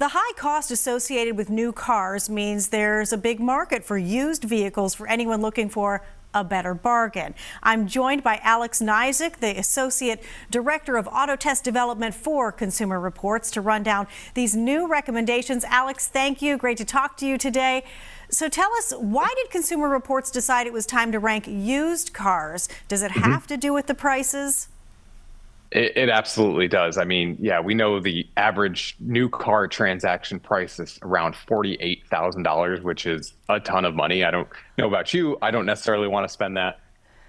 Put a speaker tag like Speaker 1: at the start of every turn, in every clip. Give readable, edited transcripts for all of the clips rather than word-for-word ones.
Speaker 1: The high cost associated with new cars means there's a big market for used vehicles for anyone looking for a better bargain. I'm joined by Alex Nizick, the Associate Director of Auto Test Development for Consumer Reports, to run down these new recommendations. Alex, thank you. Great to talk to you today. So tell us, why did Consumer Reports decide it was time to rank used cars? Does it have to do with the prices?
Speaker 2: It absolutely does. I mean, yeah, we know the average new car transaction price is around $48,000, which is a ton of money. I don't know about you. I don't necessarily want to spend that.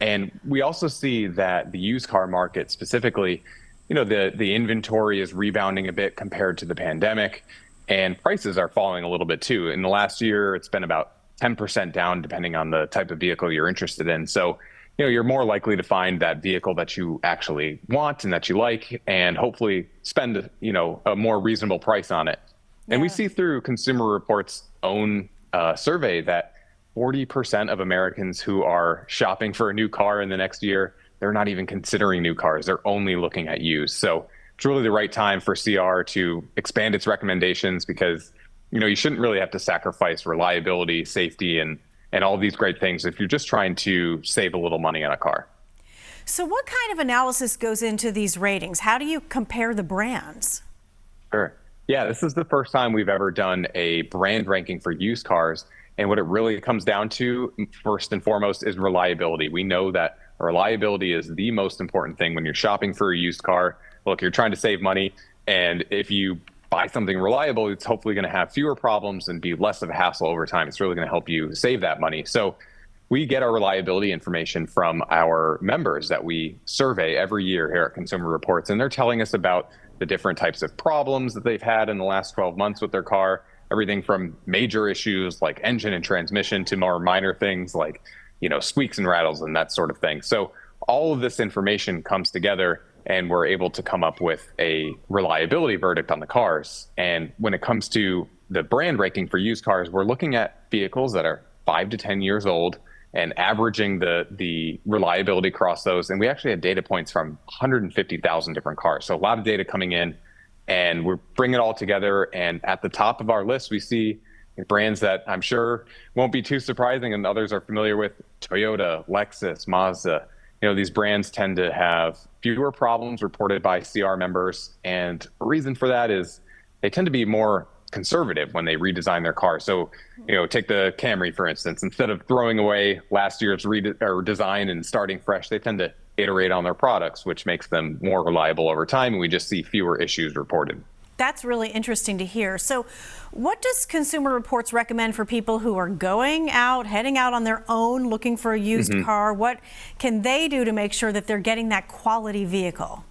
Speaker 2: And we also see that the used car market specifically, the inventory is rebounding a bit compared to the pandemic, and prices are falling a little bit too. In the last year, it's been about 10% down, depending on the type of vehicle you're interested in. So you're more likely to find that vehicle that you actually want and that you like, and hopefully spend, a more reasonable price on it. And we see through Consumer Reports' own survey that 40% of Americans who are shopping for a new car in the next year, they're not even considering new cars. They're only looking at used. So it's really the right time for CR to expand its recommendations, because, you shouldn't really have to sacrifice reliability, safety, and all these great things if you're just trying to save a little money on a car.
Speaker 1: So what kind of analysis goes into these ratings? How do you compare the brands?
Speaker 2: Sure. Yeah, this is the first time we've ever done a brand ranking for used cars. And what it really comes down to, first and foremost, is reliability. We know that reliability is the most important thing when you're shopping for a used car. Look, you're trying to save money, and if you buy something reliable, it's hopefully going to have fewer problems and be less of a hassle over time. It's really going to help you save that money. So we get our reliability information from our members that we survey every year here at Consumer Reports, and they're telling us about the different types of problems that they've had in the last 12 months with their car, everything from major issues like engine and transmission to more minor things like, squeaks and rattles and that sort of thing. So all of this information comes together, and we're able to come up with a reliability verdict on the cars. And when it comes to the brand ranking for used cars, we're looking at vehicles that are 5 to 10 years old and averaging the reliability across those. And we actually had data points from 150,000 different cars. So a lot of data coming in, and we're bringing it all together. And at the top of our list, we see brands that I'm sure won't be too surprising and others are familiar with: Toyota, Lexus, Mazda. These brands tend to have fewer problems reported by CR members. And the reason for that is they tend to be more conservative when they redesign their car. So, take the Camry, for instance. Instead of throwing away last year's design and starting fresh, they tend to iterate on their products, which makes them more reliable over time. And we just see fewer issues reported.
Speaker 1: That's really interesting to hear. So what does Consumer Reports recommend for people who are heading out on their own, looking for a used car? What can they do to make sure that they're getting that quality vehicle?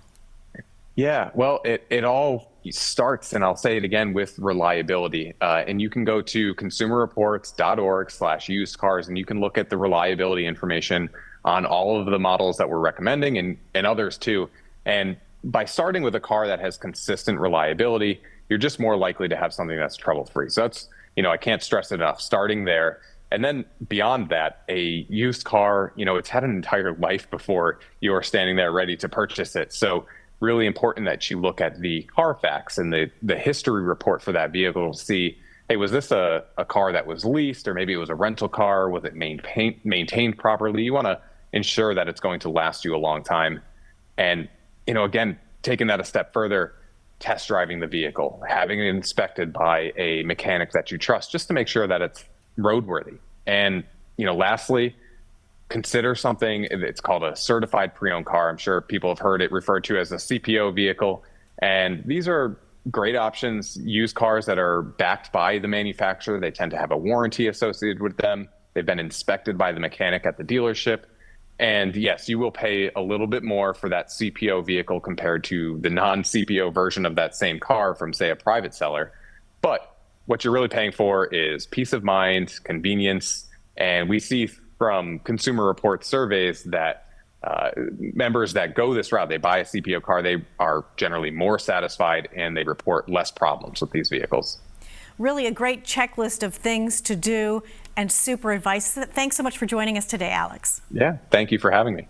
Speaker 2: Yeah, well, it all starts, and I'll say it again, with reliability. And you can go to consumerreports.org/used cars, and you can look at the reliability information on all of the models that we're recommending, and others too. And by starting with a car that has consistent reliability, you're just more likely to have something that's trouble-free. So that's, I can't stress it enough, starting there. And then beyond that, a used car, it's had an entire life before you are standing there ready to purchase it. So really important that you look at the Carfax and the history report for that vehicle to see, hey, was this a car that was leased, or maybe it was a rental car? Was it maintained properly? You want to ensure that it's going to last you a long time. And again, taking that a step further, test driving the vehicle, having it inspected by a mechanic that you trust, just to make sure that it's roadworthy. And, lastly, consider something, it's called a certified pre-owned car. I'm sure people have heard it referred to as a CPO vehicle. And these are great options. Used cars that are backed by the manufacturer, they tend to have a warranty associated with them. They've been inspected by the mechanic at the dealership. And yes, you will pay a little bit more for that CPO vehicle compared to the non-CPO version of that same car from, say, a private seller. But what you're really paying for is peace of mind, convenience. And we see from Consumer Reports surveys that members that go this route, they buy a CPO car, they are generally more satisfied and they report less problems with these vehicles.
Speaker 1: Really a great checklist of things to do and super advice. Thanks so much for joining us today, Alex.
Speaker 2: Yeah, thank you for having me.